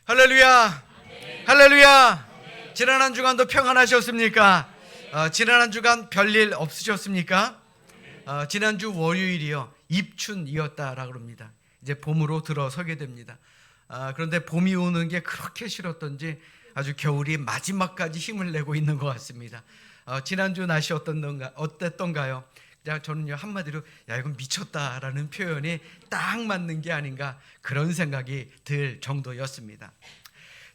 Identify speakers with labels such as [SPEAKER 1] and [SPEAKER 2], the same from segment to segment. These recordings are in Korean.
[SPEAKER 1] 할렐루야. 할렐루야. 지난 한 주간도 평안하셨습니까? 지난 한 주간 별일 없으셨습니까? 지난주 월요일이요, 입춘이었다라고 합니다. 이제 봄으로 들어서게 됩니다. 그런데 봄이 오는 게 그렇게 싫었던지 아주 겨울이 마지막까지 힘을 내고 있는 것 같습니다. 지난주 날씨 어땠던가요? 저는요, 한마디로 이건 미쳤다라는 표현이 딱 맞는 게 아닌가, 그런 생각이 들 정도였습니다.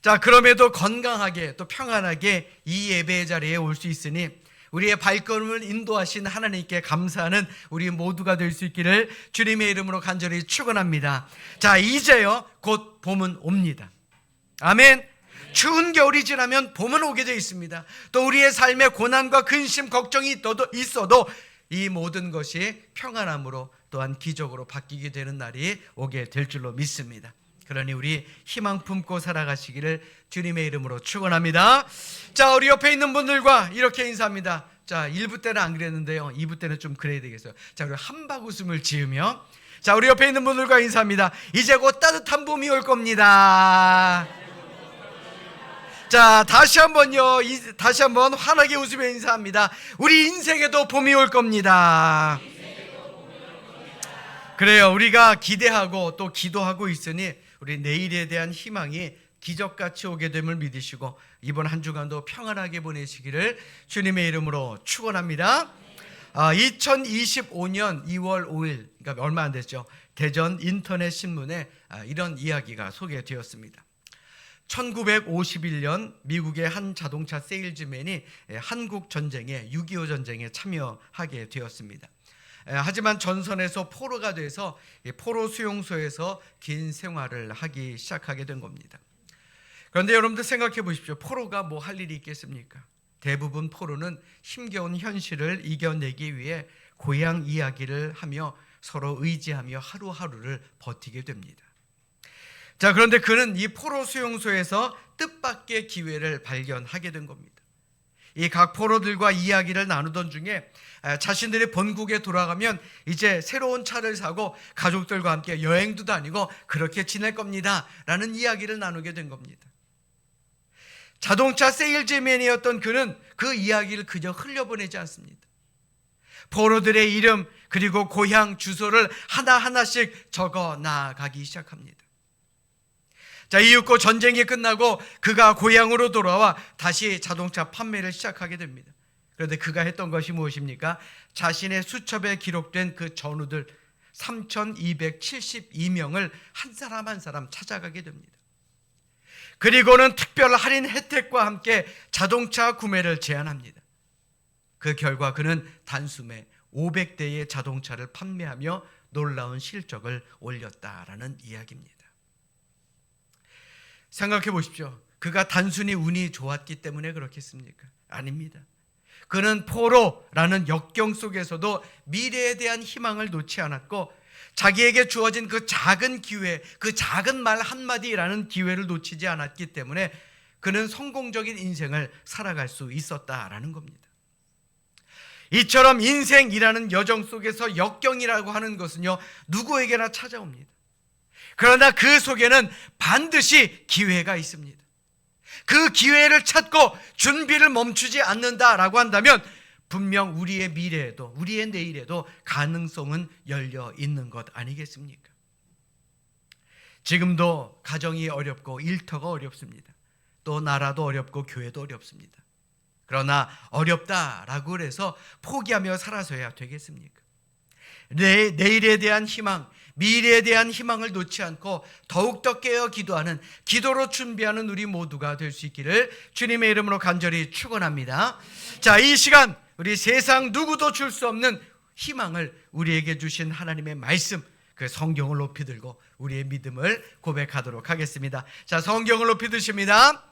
[SPEAKER 1] 자, 그럼에도 건강하게 또 평안하게 이 예배의 자리에 올 수 있으니 우리의 발걸음을 인도하신 하나님께 감사하는 우리 모두가 될 수 있기를 주님의 이름으로 간절히 축원합니다. 자, 이제요 곧 봄은 옵니다. 아멘. 추운 겨울이 지나면 봄은 오게 되어 있습니다. 또 우리의 삶에 고난과 근심, 걱정이 있어도 이 모든 것이 평안함으로 또한 기적으로 바뀌게 되는 날이 오게 될 줄로 믿습니다. 그러니 우리 희망 품고 살아가시기를 주님의 이름으로 축원합니다. 자, 우리 옆에 있는 분들과 이렇게 인사합니다. 자, 1부 때는 안 그랬는데요, 2부 때는 좀 그래야 되겠어요. 자, 우리 한박 웃음을 지으며, 자, 우리 옆에 있는 분들과 인사합니다. 이제 곧 따뜻한 봄이 올 겁니다. 자, 다시 한번요, 다시 한번 환하게 웃으며 인사합니다. 우리 인생에도 봄이 올 겁니다. 그래요. 우리가 기대하고 또 기도하고 있으니 우리 내일에 대한 희망이 기적같이 오게 됨을 믿으시고 이번 한 주간도 평안하게 보내시기를 주님의 이름으로 축원합니다. 2025년 2월 5일, 그러니까 얼마 안 됐죠, 대전 인터넷 신문에 이런 이야기가 소개되었습니다. 1951년 미국의 한 자동차 세일즈맨이 한국 전쟁에, 6.25 전쟁에 참여하게 되었습니다. 하지만 전선에서 포로가 돼서 포로 수용소에서 긴 생활을 하기 시작하게 된 겁니다. 그런데 여러분들 생각해 보십시오. 포로가 뭐 할 일이 있겠습니까? 대부분 포로는 힘겨운 현실을 이겨내기 위해 고향 이야기를 하며 서로 의지하며 하루하루를 버티게 됩니다. 자, 그런데 그는 이 포로 수용소에서 뜻밖의 기회를 발견하게 된 겁니다. 이 각 포로들과 이야기를 나누던 중에 자신들이 본국에 돌아가면 이제 새로운 차를 사고 가족들과 함께 여행도 다니고 그렇게 지낼 겁니다 라는 이야기를 나누게 된 겁니다. 자동차 세일즈맨이었던 그는 그 이야기를 그저 흘려보내지 않습니다. 포로들의 이름 그리고 고향 주소를 하나하나씩 적어 나가기 시작합니다. 자, 이윽고 전쟁이 끝나고 그가 고향으로 돌아와 다시 자동차 판매를 시작하게 됩니다. 그런데 그가 했던 것이 무엇입니까? 자신의 수첩에 기록된 그 전우들 3,272명을 한 사람 한 사람 찾아가게 됩니다. 그리고는 특별 할인 혜택과 함께 자동차 구매를 제안합니다. 그 결과 그는 단숨에 500대의 자동차를 판매하며 놀라운 실적을 올렸다라는 이야기입니다. 생각해 보십시오. 그가 단순히 운이 좋았기 때문에 그렇겠습니까? 아닙니다. 그는 포로라는 역경 속에서도 미래에 대한 희망을 놓지 않았고 자기에게 주어진 그 작은 기회, 그 작은 말 한마디라는 기회를 놓치지 않았기 때문에 그는 성공적인 인생을 살아갈 수 있었다라는 겁니다. 이처럼 인생이라는 여정 속에서 역경이라고 하는 것은요, 누구에게나 찾아옵니다. 그러나 그 속에는 반드시 기회가 있습니다. 그 기회를 찾고 준비를 멈추지 않는다라고 한다면 분명 우리의 미래에도, 우리의 내일에도 가능성은 열려 있는 것 아니겠습니까? 지금도 가정이 어렵고 일터가 어렵습니다. 또 나라도 어렵고 교회도 어렵습니다. 그러나 어렵다라고 해서 포기하며 살아서야 되겠습니까? 내일에 대한 희망, 미래에 대한 희망을 놓지 않고 더욱더 깨어 기도하는, 기도로 준비하는 우리 모두가 될 수 있기를 주님의 이름으로 간절히 축원합니다. 자, 이 시간 우리 세상 누구도 줄 수 없는 희망을 우리에게 주신 하나님의 말씀, 그 성경을 높이 들고 우리의 믿음을 고백하도록 하겠습니다. 자, 성경을 높이 드십니다.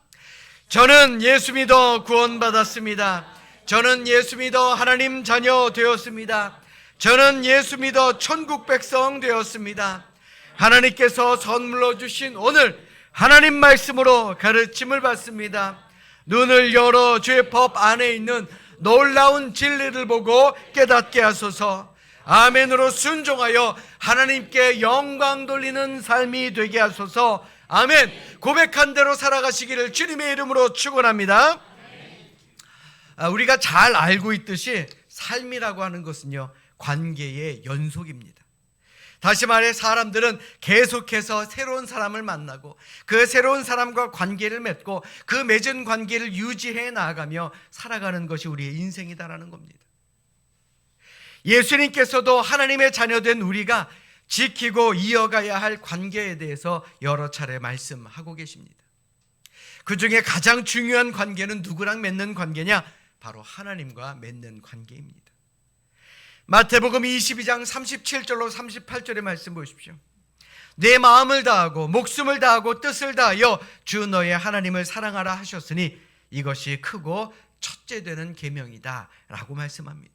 [SPEAKER 1] 저는 예수 믿어 구원받았습니다. 저는 예수 믿어 하나님 자녀 되었습니다. 저는 예수 믿어 천국 백성 되었습니다. 하나님께서 선물로 주신 오늘 하나님 말씀으로 가르침을 받습니다. 눈을 열어 주의 법 안에 있는 놀라운 진리를 보고 깨닫게 하소서. 아멘으로 순종하여 하나님께 영광 돌리는 삶이 되게 하소서. 아멘. 고백한 대로 살아가시기를 주님의 이름으로 축원합니다. 우리가 잘 알고 있듯이 삶이라고 하는 것은요, 관계의 연속입니다. 다시 말해 사람들은 계속해서 새로운 사람을 만나고 그 새로운 사람과 관계를 맺고 그 맺은 관계를 유지해 나아가며 살아가는 것이 우리의 인생이다라는 겁니다. 예수님께서도 하나님의 자녀된 우리가 지키고 이어가야 할 관계에 대해서 여러 차례 말씀하고 계십니다. 그 중에 가장 중요한 관계는 누구랑 맺는 관계냐? 바로 하나님과 맺는 관계입니다. 마태복음 22장 37절로 38절의 말씀 보십시오. 내 마음을 다하고 목숨을 다하고 뜻을 다하여 주 너의 하나님을 사랑하라 하셨으니 이것이 크고 첫째 되는 계명이다 라고 말씀합니다.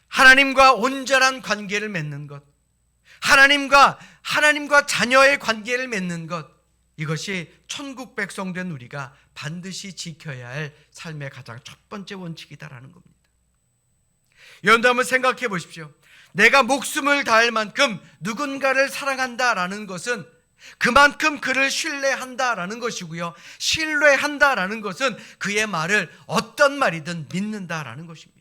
[SPEAKER 1] 하나님과 온전한 관계를 맺는 것, 하나님과 자녀의 관계를 맺는 것, 이것이 천국 백성 된 우리가 반드시 지켜야 할 삶의 가장 첫 번째 원칙이다라는 겁니다. 여러분도 한번 생각해 보십시오. 내가 목숨을 다할 만큼 누군가를 사랑한다라는 것은 그만큼 그를 신뢰한다라는 것이고요, 신뢰한다라는 것은 그의 말을 어떤 말이든 믿는다라는 것입니다.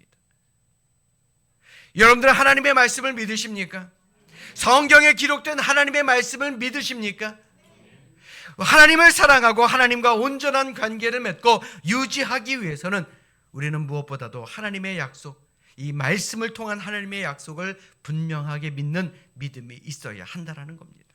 [SPEAKER 1] 여러분들 하나님의 말씀을 믿으십니까? 성경에 기록된 하나님의 말씀을 믿으십니까? 하나님을 사랑하고 하나님과 온전한 관계를 맺고 유지하기 위해서는 우리는 무엇보다도 하나님의 약속, 이 말씀을 통한 하나님의 약속을 분명하게 믿는 믿음이 있어야 한다는 겁니다.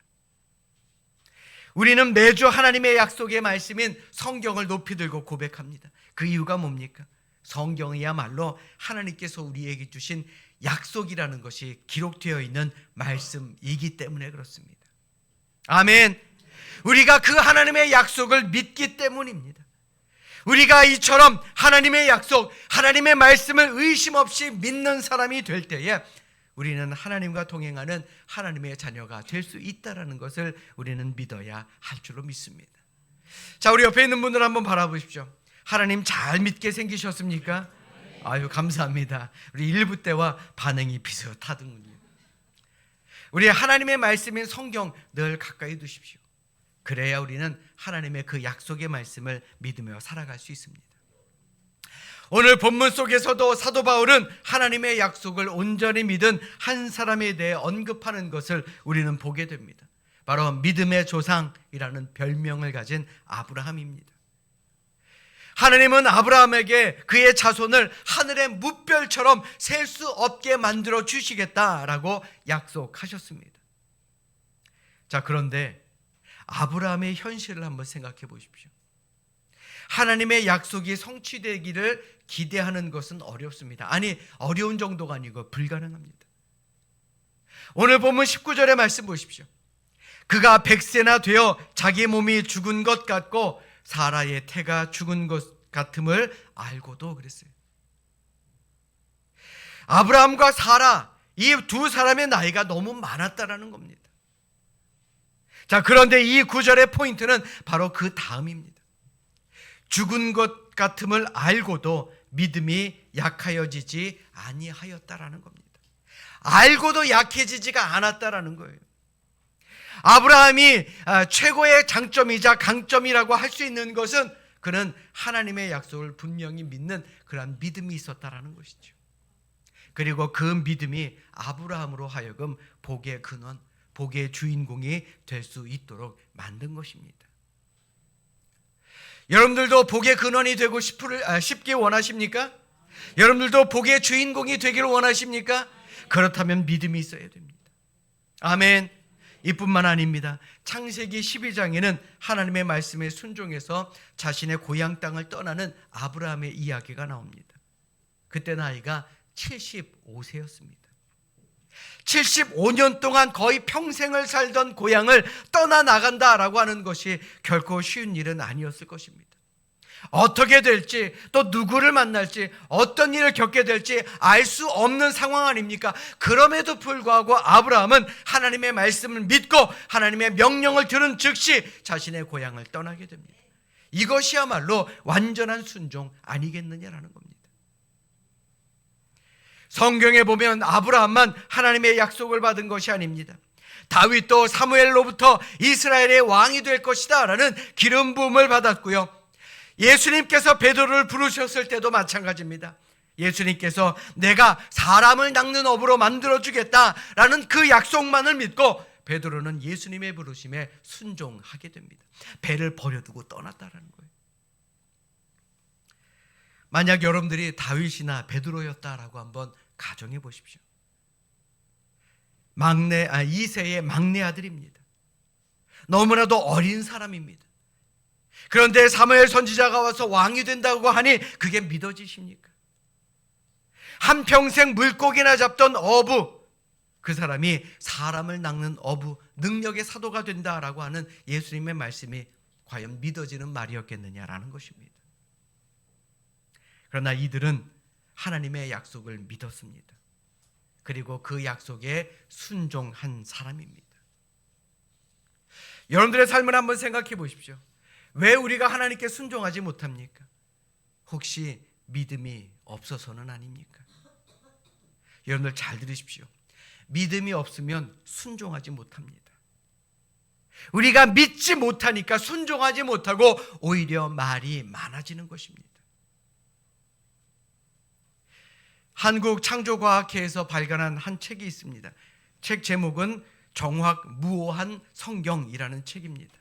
[SPEAKER 1] 우리는 매주 하나님의 약속의 말씀인 성경을 높이 들고 고백합니다. 그 이유가 뭡니까? 성경이야말로 하나님께서 우리에게 주신 약속이라는 것이 기록되어 있는 말씀이기 때문에 그렇습니다. 아멘. 우리가 그 하나님의 약속을 믿기 때문입니다. 우리가 이처럼 하나님의 약속, 하나님의 말씀을 의심 없이 믿는 사람이 될 때에 우리는 하나님과 동행하는 하나님의 자녀가 될 수 있다는 것을 우리는 믿어야 할 줄로 믿습니다. 자, 우리 옆에 있는 분들 한번 바라보십시오. 하나님 잘 믿게 생기셨습니까? 아유, 감사합니다. 우리 1부 때와 반응이 비슷하더군요. 우리 하나님의 말씀인 성경 늘 가까이 두십시오. 그래야 우리는 하나님의 그 약속의 말씀을 믿으며 살아갈 수 있습니다. 오늘 본문 속에서도 사도 바울은 하나님의 약속을 온전히 믿은 한 사람에 대해 언급하는 것을 우리는 보게 됩니다. 바로 믿음의 조상이라는 별명을 가진 아브라함입니다. 하나님은 아브라함에게 그의 자손을 하늘의 무별처럼 셀 수 없게 만들어 주시겠다라고 약속하셨습니다. 자, 그런데 아브라함의 현실을 한번 생각해 보십시오. 하나님의 약속이 성취되기를 기대하는 것은 어렵습니다. 아니, 어려운 정도가 아니고 불가능합니다. 오늘 본문 19절의 말씀 보십시오. 그가 100세나 되어 자기 몸이 죽은 것 같고 사라의 태가 죽은 것 같음을 알고도 그랬어요. 아브라함과 사라, 이 두 사람의 나이가 너무 많았다라는 겁니다. 자, 그런데 이 구절의 포인트는 바로 그 다음입니다. 죽은 것 같음을 알고도 믿음이 약하여지지 아니하였다라는 겁니다. 알고도 약해지지가 않았다라는 거예요. 아브라함이 최고의 장점이자 강점이라고 할 수 있는 것은 그는 하나님의 약속을 분명히 믿는 그런 믿음이 있었다라는 것이죠. 그리고 그 믿음이 아브라함으로 하여금 복의 근원, 복의 주인공이 될 수 있도록 만든 것입니다. 여러분들도 복의 근원이 되고 싶기 원하십니까? 여러분들도 복의 주인공이 되기를 원하십니까? 그렇다면 믿음이 있어야 됩니다. 아멘. 이뿐만 아닙니다. 창세기 12장에는 하나님의 말씀에 순종해서 자신의 고향 땅을 떠나는 아브라함의 이야기가 나옵니다. 그때 나이가 75세였습니다. 75년 동안 거의 평생을 살던 고향을 떠나나간다라고 하는 것이 결코 쉬운 일은 아니었을 것입니다. 어떻게 될지, 또 누구를 만날지, 어떤 일을 겪게 될지 알 수 없는 상황 아닙니까? 그럼에도 불구하고 아브라함은 하나님의 말씀을 믿고 하나님의 명령을 들은 즉시 자신의 고향을 떠나게 됩니다. 이것이야말로 완전한 순종 아니겠느냐라는 겁니다. 성경에 보면 아브라함만 하나님의 약속을 받은 것이 아닙니다. 다윗도 사무엘로부터 이스라엘의 왕이 될 것이다 라는 기름 부음을 받았고요. 예수님께서 베드로를 부르셨을 때도 마찬가지입니다. 예수님께서 내가 사람을 낚는 업으로 만들어주겠다라는 그 약속만을 믿고 베드로는 예수님의 부르심에 순종하게 됩니다. 배를 버려두고 떠났다라는 거예요. 만약 여러분들이 다윗이나 베드로였다라고 한번 가정해 보십시오. 이세의 막내 아들입니다. 너무나도 어린 사람입니다. 그런데 사무엘 선지자가 와서 왕이 된다고 하니 그게 믿어지십니까? 한평생 물고기나 잡던 어부, 그 사람이 사람을 낚는 어부, 능력의 사도가 된다라고 하는 예수님의 말씀이 과연 믿어지는 말이었겠느냐라는 것입니다. 그러나 이들은 하나님의 약속을 믿었습니다. 그리고 그 약속에 순종한 사람입니다. 여러분들의 삶을 한번 생각해 보십시오. 왜 우리가 하나님께 순종하지 못합니까? 혹시 믿음이 없어서는 아닙니까? 여러분들 잘 들으십시오. 믿음이 없으면 순종하지 못합니다. 우리가 믿지 못하니까 순종하지 못하고 오히려 말이 많아지는 것입니다. 한국창조과학회에서 발간한 한 책이 있습니다. 책 제목은 정확무오한 성경이라는 책입니다.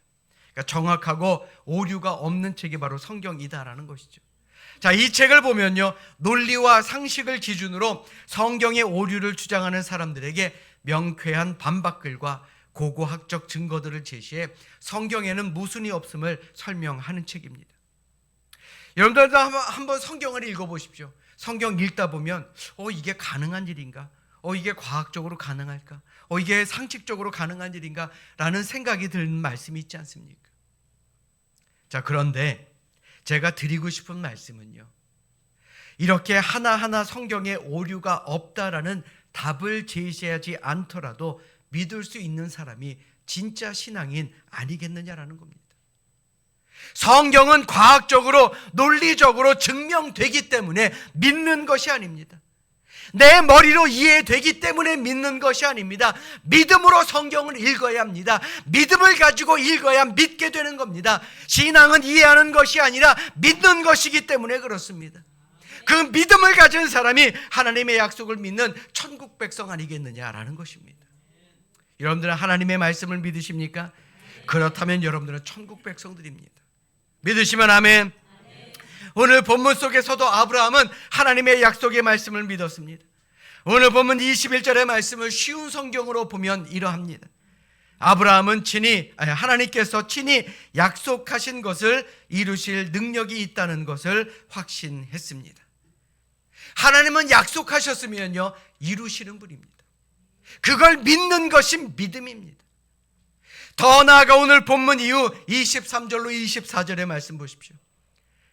[SPEAKER 1] 그러니까 정확하고 오류가 없는 책이 바로 성경이다라는 것이죠. 자, 이 책을 보면요, 논리와 상식을 기준으로 성경의 오류를 주장하는 사람들에게 명쾌한 반박글과 고고학적 증거들을 제시해 성경에는 모순이 없음을 설명하는 책입니다. 여러분들도 한번 성경을 읽어보십시오. 성경 읽다 보면 이게 가능한 일인가? 이게 과학적으로 가능할까? 이게 상식적으로 가능한 일인가? 라는 생각이 드는 말씀이 있지 않습니까? 자, 그런데 제가 드리고 싶은 말씀은요, 이렇게 하나하나 성경에 오류가 없다라는 답을 제시하지 않더라도 믿을 수 있는 사람이 진짜 신앙인 아니겠느냐라는 겁니다. 성경은 과학적으로 논리적으로 증명되기 때문에 믿는 것이 아닙니다. 내 머리로 이해되기 때문에 믿는 것이 아닙니다. 믿음으로 성경을 읽어야 합니다. 믿음을 가지고 읽어야 믿게 되는 겁니다. 신앙은 이해하는 것이 아니라 믿는 것이기 때문에 그렇습니다. 그 믿음을 가진 사람이 하나님의 약속을 믿는 천국 백성 아니겠느냐라는 것입니다. 여러분들은 하나님의 말씀을 믿으십니까? 그렇다면 여러분들은 천국 백성들입니다. 믿으시면 아멘. 오늘 본문 속에서도 아브라함은 하나님의 약속의 말씀을 믿었습니다. 오늘 본문 21절의 말씀을 쉬운 성경으로 보면 이러합니다. 아브라함은 하나님께서 친히 약속하신 것을 이루실 능력이 있다는 것을 확신했습니다. 하나님은 약속하셨으면요, 이루시는 분입니다. 그걸 믿는 것이 믿음입니다. 더 나아가 오늘 본문 이후 23절로 24절의 말씀 보십시오.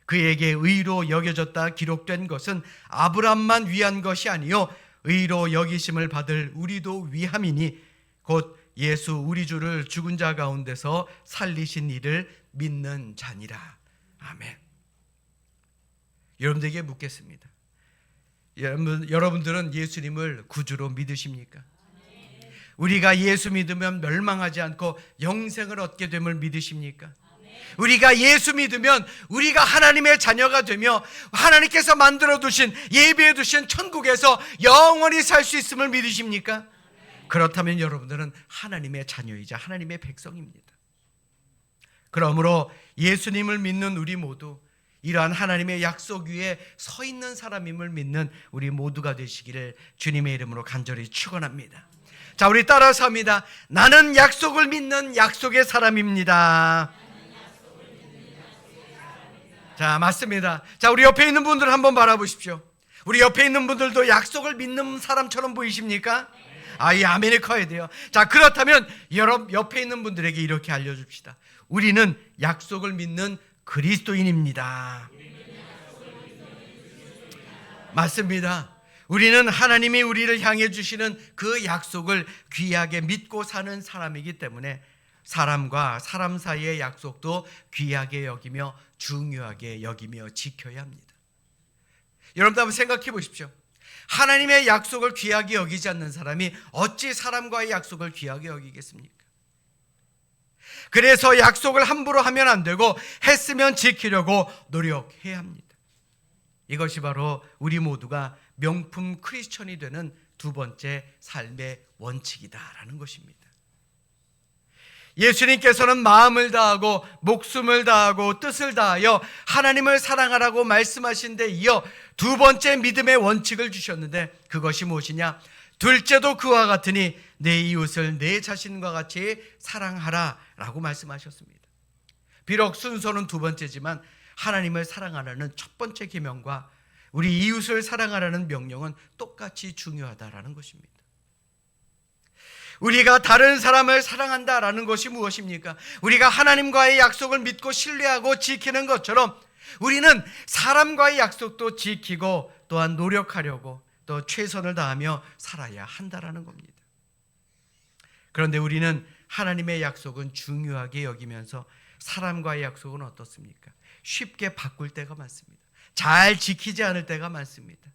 [SPEAKER 1] 그에게 의로 여겨졌다 기록된 것은 아브람만 위한 것이 아니요 의로 여기심을 받을 우리도 위함이니 곧 예수 우리 주를 죽은 자 가운데서 살리신 이를 믿는 자니라. 아멘. 여러분들에게 묻겠습니다. 여러분들은 예수님을 구주로 믿으십니까? 우리가 예수 믿으면 멸망하지 않고 영생을 얻게 됨을 믿으십니까? 우리가 예수 믿으면 우리가 하나님의 자녀가 되며 하나님께서 만들어두신 예비해 두신 천국에서 영원히 살 수 있음을 믿으십니까? 그렇다면 여러분들은 하나님의 자녀이자 하나님의 백성입니다. 그러므로 예수님을 믿는 우리 모두 이러한 하나님의 약속 위에 서 있는 사람임을 믿는 우리 모두가 되시기를 주님의 이름으로 간절히 축원합니다. 자, 우리 따라서 합니다. 나는 약속을 믿는 약속의 사람입니다. 자, 맞습니다. 자, 우리 옆에 있는 분들 한번 바라보십시오. 우리 옆에 있는 분들도 약속을 믿는 사람처럼 보이십니까? 이 아멘이 커야 돼요. 자, 그렇다면 여러분 옆에 있는 분들에게 이렇게 알려줍시다. 우리는 약속을 믿는 그리스도인입니다. 맞습니다. 우리는 하나님이 우리를 향해 주시는 그 약속을 귀하게 믿고 사는 사람이기 때문에 사람과 사람 사이의 약속도 귀하게 여기며 중요하게 여기며 지켜야 합니다. 여러분도 한번 생각해 보십시오. 하나님의 약속을 귀하게 여기지 않는 사람이 어찌 사람과의 약속을 귀하게 여기겠습니까? 그래서 약속을 함부로 하면 안 되고 했으면 지키려고 노력해야 합니다. 이것이 바로 우리 모두가 명품 크리스천이 되는 두 번째 삶의 원칙이다라는 것입니다. 예수님께서는 마음을 다하고 목숨을 다하고 뜻을 다하여 하나님을 사랑하라고 말씀하신 데 이어 두 번째 믿음의 원칙을 주셨는데 그것이 무엇이냐? 둘째도 그와 같으니 내 이웃을 내 자신과 같이 사랑하라 라고 말씀하셨습니다. 비록 순서는 두 번째지만 하나님을 사랑하라는 첫 번째 계명과 우리 이웃을 사랑하라는 명령은 똑같이 중요하다라는 것입니다. 우리가 다른 사람을 사랑한다라는 것이 무엇입니까? 우리가 하나님과의 약속을 믿고 신뢰하고 지키는 것처럼 우리는 사람과의 약속도 지키고 또한 노력하려고 또 최선을 다하며 살아야 한다라는 겁니다. 그런데 우리는 하나님의 약속은 중요하게 여기면서 사람과의 약속은 어떻습니까? 쉽게 바꿀 때가 많습니다. 잘 지키지 않을 때가 많습니다.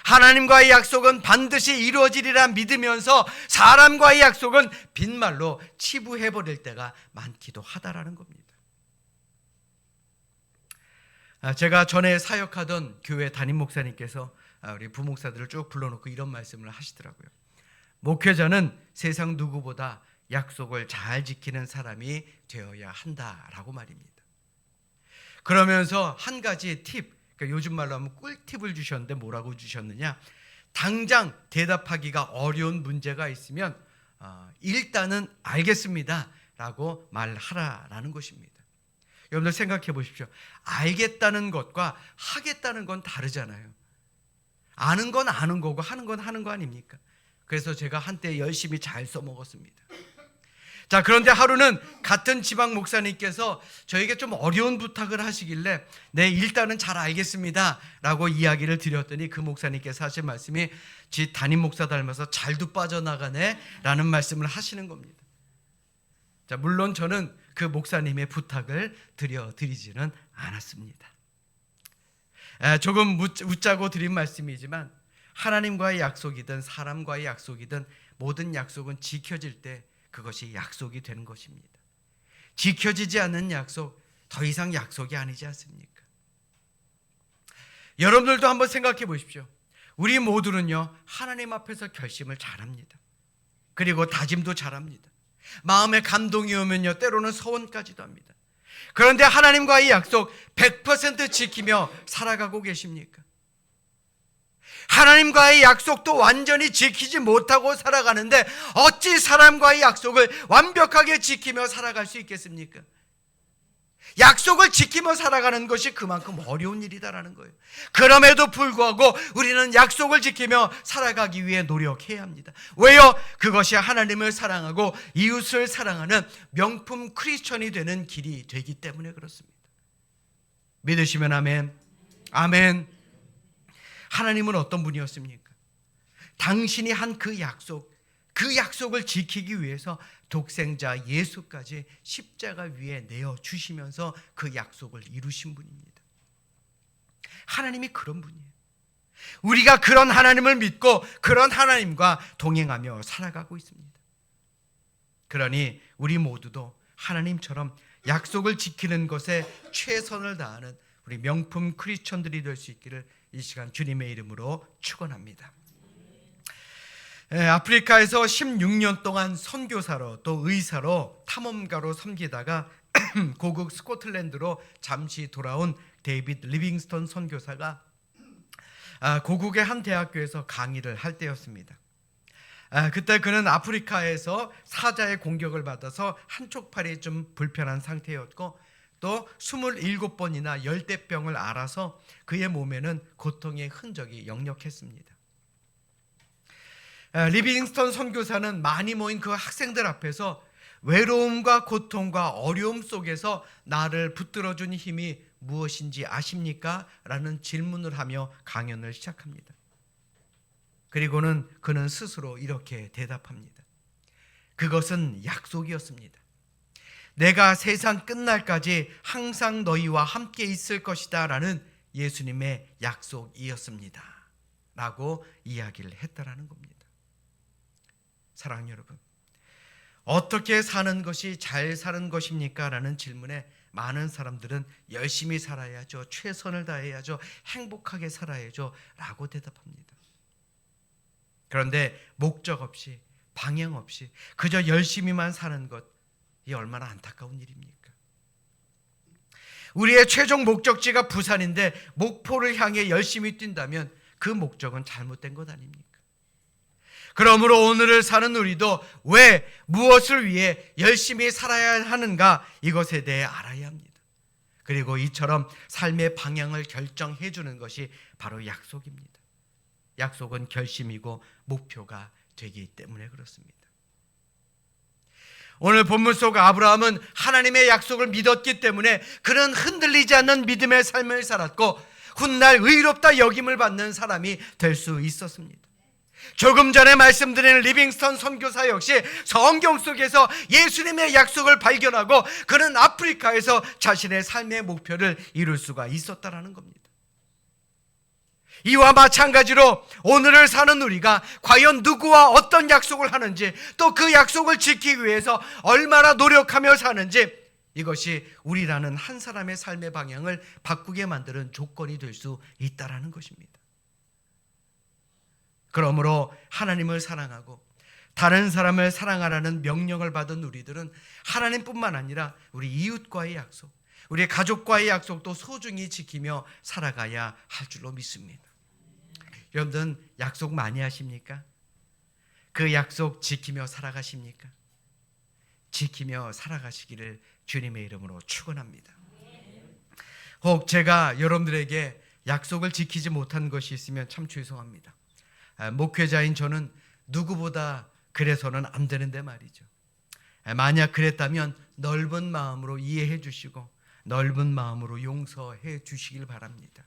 [SPEAKER 1] 하나님과의 약속은 반드시 이루어지리라 믿으면서 사람과의 약속은 빈말로 치부해버릴 때가 많기도 하다라는 겁니다. 제가 전에 사역하던 교회 담임 목사님께서 우리 부목사들을 쭉 불러놓고 이런 말씀을 하시더라고요. 목회자는 세상 누구보다 약속을 잘 지키는 사람이 되어야 한다라고 말입니다. 그러면서 한 가지 팁, 그러니까 요즘 말로 하면 꿀팁을 주셨는데 뭐라고 주셨느냐? 당장 대답하기가 어려운 문제가 있으면 일단은 알겠습니다 라고 말하라라는 것입니다. 여러분들 생각해 보십시오. 알겠다는 것과 하겠다는 건 다르잖아요. 아는 건 아는 거고 하는 건 하는 거 아닙니까? 그래서 제가 한때 열심히 잘 써먹었습니다. 자, 그런데 하루는 같은 지방 목사님께서 저에게 좀 어려운 부탁을 하시길래 네, 일단은 잘 알겠습니다 라고 이야기를 드렸더니 그 목사님께서 하신 말씀이 지 담임 목사 닮아서 잘도 빠져나가네 라는 말씀을 하시는 겁니다. 자, 물론 저는 그 목사님의 부탁을 드리지는 않았습니다. 조금 웃자고 드린 말씀이지만 하나님과의 약속이든 사람과의 약속이든 모든 약속은 지켜질 때 그것이 약속이 되는 것입니다. 지켜지지 않는 약속, 더 이상 약속이 아니지 않습니까? 여러분들도 한번 생각해 보십시오. 우리 모두는요, 하나님 앞에서 결심을 잘합니다. 그리고 다짐도 잘합니다. 마음에 감동이 오면요, 때로는 서원까지도 합니다. 그런데 하나님과의 약속 100% 지키며 살아가고 계십니까? 하나님과의 약속도 완전히 지키지 못하고 살아가는데 어찌 사람과의 약속을 완벽하게 지키며 살아갈 수 있겠습니까? 약속을 지키며 살아가는 것이 그만큼 어려운 일이다라는 거예요. 그럼에도 불구하고 우리는 약속을 지키며 살아가기 위해 노력해야 합니다. 왜요? 그것이 하나님을 사랑하고 이웃을 사랑하는 명품 크리스천이 되는 길이 되기 때문에 그렇습니다. 믿으시면 아멘. 아멘. 하나님은 어떤 분이었습니까? 당신이 한 그 약속을 지키기 위해서 독생자 예수까지 십자가 위에 내어주시면서 그 약속을 이루신 분입니다. 하나님이 그런 분이에요. 우리가 그런 하나님을 믿고 그런 하나님과 동행하며 살아가고 있습니다. 그러니 우리 모두도 하나님처럼 약속을 지키는 것에 최선을 다하는 우리 명품 크리스천들이 될 수 있기를 이 시간 주님의 이름으로 축원합니다. 아프리카에서 16년 동안 선교사로 또 의사로 탐험가로 섬기다가 고국 스코틀랜드로 잠시 돌아온 데이비드 리빙스턴 선교사가 고국의 한 대학교에서 강의를 할 때였습니다. 그때 그는 아프리카에서 사자의 공격을 받아서 한쪽 팔이 좀 불편한 상태였고 또 27번이나 열대병을 앓아서 그의 몸에는 고통의 흔적이 역력했습니다. 리빙스턴 선교사는 많이 모인 그 학생들 앞에서 외로움과 고통과 어려움 속에서 나를 붙들어준 힘이 무엇인지 아십니까? 라는 질문을 하며 강연을 시작합니다. 그리고는 그는 스스로 이렇게 대답합니다. 그것은 약속이었습니다. 내가 세상 끝날까지 항상 너희와 함께 있을 것이다 라는 예수님의 약속이었습니다 라고 이야기를 했다라는 겁니다. 사랑하는 여러분, 어떻게 사는 것이 잘 사는 것입니까? 라는 질문에 많은 사람들은 열심히 살아야죠, 최선을 다해야죠, 행복하게 살아야죠 라고 대답합니다. 그런데 목적 없이, 방향 없이 그저 열심히만 사는 것, 이 얼마나 안타까운 일입니까? 우리의 최종 목적지가 부산인데 목포를 향해 열심히 뛴다면 그 목적은 잘못된 것 아닙니까? 그러므로 오늘을 사는 우리도 왜, 무엇을 위해 열심히 살아야 하는가, 이것에 대해 알아야 합니다. 그리고 이처럼 삶의 방향을 결정해 주는 것이 바로 약속입니다. 약속은 결심이고 목표가 되기 때문에 그렇습니다. 오늘 본문 속 아브라함은 하나님의 약속을 믿었기 때문에 그는 흔들리지 않는 믿음의 삶을 살았고 훗날 의롭다 여김을 받는 사람이 될 수 있었습니다. 조금 전에 말씀드린 리빙스턴 선교사 역시 성경 속에서 예수님의 약속을 발견하고 그는 아프리카에서 자신의 삶의 목표를 이룰 수가 있었다라는 겁니다. 이와 마찬가지로 오늘을 사는 우리가 과연 누구와 어떤 약속을 하는지, 또 그 약속을 지키기 위해서 얼마나 노력하며 사는지, 이것이 우리라는 한 사람의 삶의 방향을 바꾸게 만드는 조건이 될 수 있다라는 것입니다. 그러므로 하나님을 사랑하고 다른 사람을 사랑하라는 명령을 받은 우리들은 하나님뿐만 아니라 우리 이웃과의 약속, 우리 가족과의 약속도 소중히 지키며 살아가야 할 줄로 믿습니다. 여러분들은 약속 많이 하십니까? 그 약속 지키며 살아가십니까? 지키며 살아가시기를 주님의 이름으로 축원합니다. 혹 제가 여러분들에게 약속을 지키지 못한 것이 있으면 참 죄송합니다. 목회자인 저는 누구보다 그래서는 안 되는데 말이죠. 만약 그랬다면 넓은 마음으로 이해해 주시고 넓은 마음으로 용서해 주시길 바랍니다.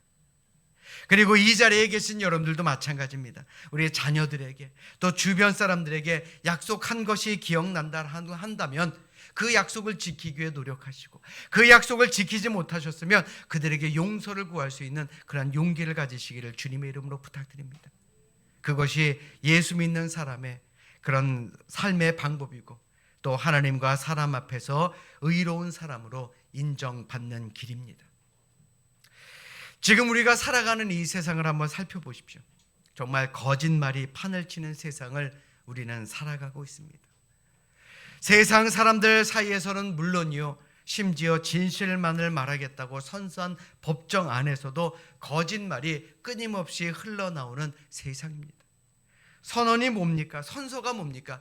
[SPEAKER 1] 그리고 이 자리에 계신 여러분들도 마찬가지입니다. 우리 자녀들에게 또 주변 사람들에게 약속한 것이 기억난다 한다면 그 약속을 지키기 위해 노력하시고, 그 약속을 지키지 못하셨으면 그들에게 용서를 구할 수 있는 그런 용기를 가지시기를 주님의 이름으로 부탁드립니다. 그것이 예수 믿는 사람의 그런 삶의 방법이고 또 하나님과 사람 앞에서 의로운 사람으로 인정받는 길입니다. 지금 우리가 살아가는 이 세상을 한번 살펴보십시오. 정말 거짓말이 판을 치는 세상을 우리는 살아가고 있습니다. 세상 사람들 사이에서는 물론이요, 심지어 진실만을 말하겠다고 선서한 법정 안에서도 거짓말이 끊임없이 흘러나오는 세상입니다. 선언이 뭡니까? 선서가 뭡니까?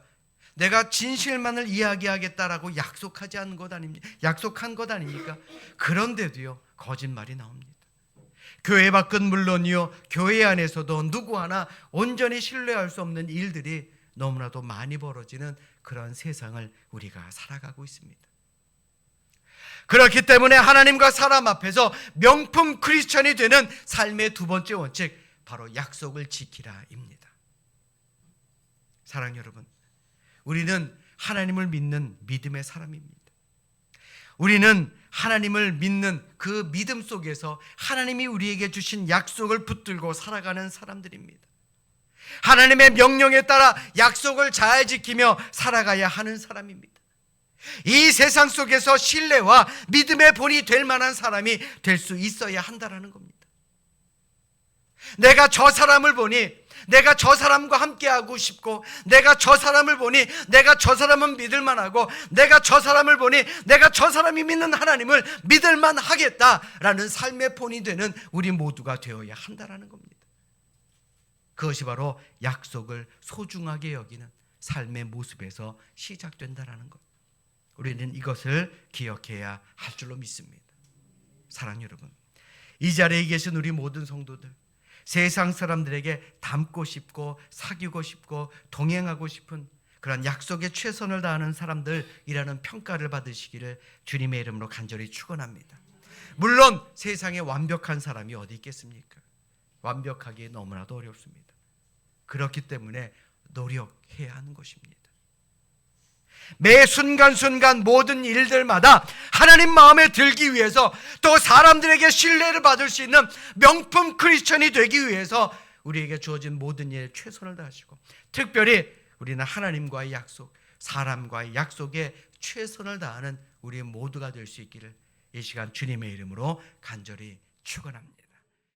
[SPEAKER 1] 내가 진실만을 이야기하겠다라고 약속한 것 아닙니까? 그런데도요, 거짓말이 나옵니다. 교회 밖은 물론이요, 교회 안에서도 누구 하나 온전히 신뢰할 수 없는 일들이 너무나도 많이 벌어지는 그런 세상을 우리가 살아가고 있습니다. 그렇기 때문에 하나님과 사람 앞에서 명품 크리스천이 되는 삶의 두 번째 원칙, 바로 약속을 지키라입니다. 사랑 여러분, 우리는 하나님을 믿는 믿음의 사람입니다. 우리는 하나님을 믿는 그 믿음 속에서 하나님이 우리에게 주신 약속을 붙들고 살아가는 사람들입니다. 하나님의 명령에 따라 약속을 잘 지키며 살아가야 하는 사람입니다. 이 세상 속에서 신뢰와 믿음의 본이 될 만한 사람이 될 수 있어야 한다는 겁니다. 내가 저 사람을 보니 내가 저 사람과 함께하고 싶고, 내가 저 사람을 보니 내가 저 사람은 믿을만하고, 내가 저 사람을 보니 내가 저 사람이 믿는 하나님을 믿을만 하겠다라는 삶의 본이 되는 우리 모두가 되어야 한다는 겁니다. 그것이 바로 약속을 소중하게 여기는 삶의 모습에서 시작된다는 것, 우리는 이것을 기억해야 할 줄로 믿습니다. 사랑 여러분, 이 자리에 계신 우리 모든 성도들, 세상 사람들에게 닮고 싶고 사귀고 싶고 동행하고 싶은 그런 약속에 최선을 다하는 사람들이라는 평가를 받으시기를 주님의 이름으로 간절히 축원합니다. 물론 세상에 완벽한 사람이 어디 있겠습니까? 완벽하기 너무나도 어렵습니다. 그렇기 때문에 노력해야 하는 것입니다. 매 순간순간 모든 일들마다 하나님 마음에 들기 위해서, 또 사람들에게 신뢰를 받을 수 있는 명품 크리스천이 되기 위해서 우리에게 주어진 모든 일에 최선을 다하시고, 특별히 우리는 하나님과의 약속, 사람과의 약속에 최선을 다하는 우리 모두가 될 수 있기를 이 시간 주님의 이름으로 간절히 축원합니다.